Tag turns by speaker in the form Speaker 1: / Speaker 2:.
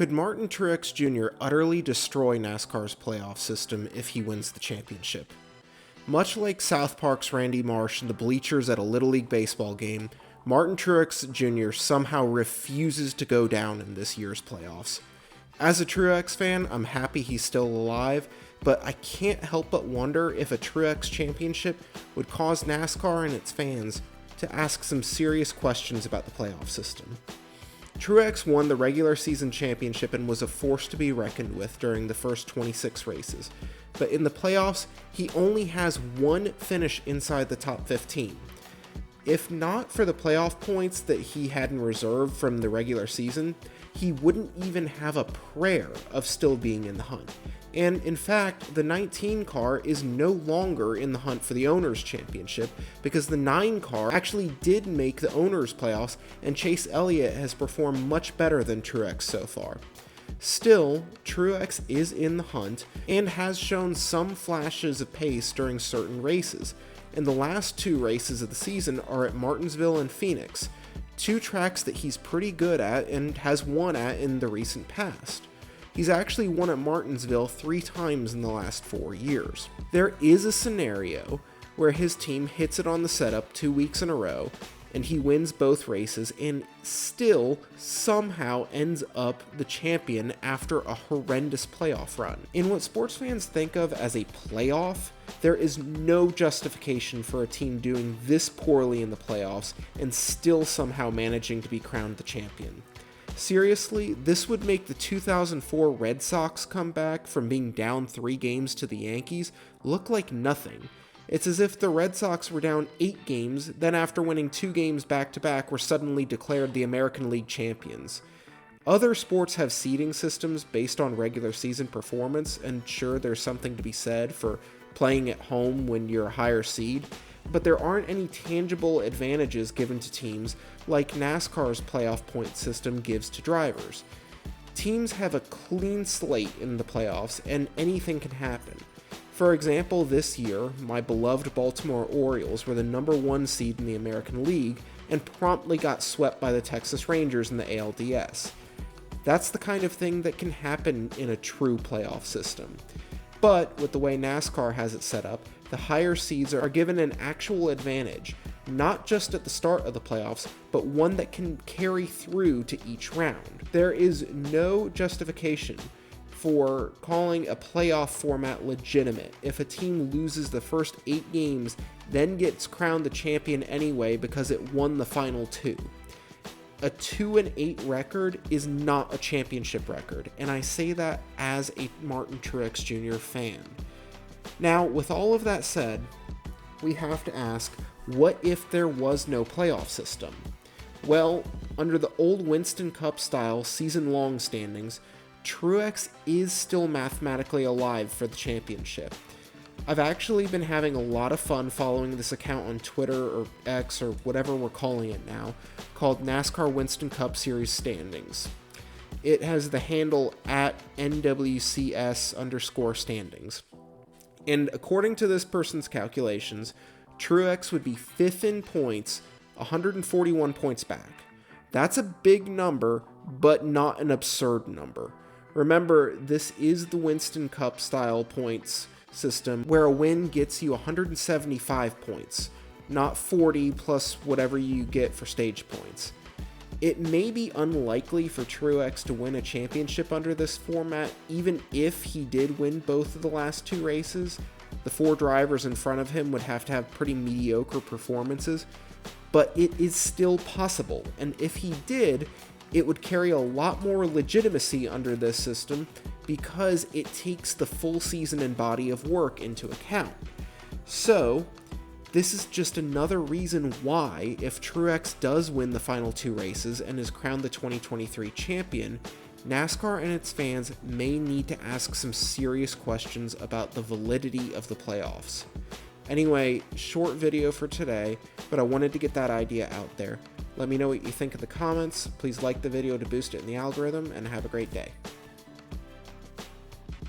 Speaker 1: Could Martin Truex Jr. utterly destroy NASCAR's playoff system if he wins the championship? Much like South Park's Randy Marsh in the bleachers at a Little League baseball game, Martin Truex Jr. somehow refuses to go down in this year's playoffs. As a Truex fan, I'm happy he's still alive, but I can't help but wonder if a Truex championship would cause NASCAR and its fans to ask some serious questions about the playoff system. Truex won the regular season championship and was a force to be reckoned with during the first 26 races, but in the playoffs, he only has one finish inside the top 15. If not for the playoff points that he had in reserve from the regular season, he wouldn't even have a prayer of still being in the hunt. And in fact, the 19 car is no longer in the hunt for the Owners' Championship because the 9 car actually did make the Owners' playoffs, and Chase Elliott has performed much better than Truex so far. Still, Truex is in the hunt and has shown some flashes of pace during certain races, and the last 2 races of the season are at Martinsville and Phoenix, 2 tracks that he's pretty good at and has won at in the recent past. He's actually won at Martinsville 3 times in the last 4 years. There is a scenario where his team hits it on the setup 2 weeks in a row, and he wins both races and still somehow ends up the champion after a horrendous playoff run. In what sports fans think of as a playoff, there is no justification for a team doing this poorly in the playoffs and still somehow managing to be crowned the champion. Seriously, this would make the 2004 Red Sox comeback from being down 3 games to the Yankees look like nothing. It's as if the Red Sox were down 8 games, then after winning 2 games back-to-back were suddenly declared the American League champions. Other sports have seeding systems based on regular season performance, and sure, there's something to be said for playing at home when you're a higher seed, but there aren't any tangible advantages given to teams like NASCAR's playoff point system gives to drivers. Teams have a clean slate in the playoffs, and anything can happen. For example, this year, my beloved Baltimore Orioles were the number 1 seed in the American League and promptly got swept by the Texas Rangers in the ALDS. That's the kind of thing that can happen in a true playoff system. But with the way NASCAR has it set up, the higher seeds are given an actual advantage, not just at the start of the playoffs, but one that can carry through to each round. There is no justification for calling a playoff format legitimate if a team loses the first 8 games, then gets crowned the champion anyway because it won the final 2. A 2-8 record is not a championship record, and I say that as a Martin Truex Jr. fan. Now, with all of that said, we have to ask, what if there was no playoff system? Well, under the old Winston Cup style season-long standings, Truex is still mathematically alive for the championship. I've actually been having a lot of fun following this account on Twitter or X or whatever we're calling it now, called NASCAR Winston Cup Series Standings. It has the handle at NWCS_standings. And according to this person's calculations, Truex would be 5th in points, 141 points back. That's a big number, but not an absurd number. Remember, this is the Winston Cup style points system where a win gets you 175 points, not 40 plus whatever you get for stage points. It may be unlikely for Truex to win a championship under this format, even if he did win both of the last 2 races. The 4 drivers in front of him would have to have pretty mediocre performances, but it is still possible, and if he did, it would carry a lot more legitimacy under this system because it takes the full season and body of work into account. So, this is just another reason why, if Truex does win the final 2 races and is crowned the 2023 champion, NASCAR and its fans may need to ask some serious questions about the validity of the playoffs. Anyway, short video for today, but I wanted to get that idea out there. Let me know what you think in the comments. Please like the video to boost it in the algorithm, and have a great day.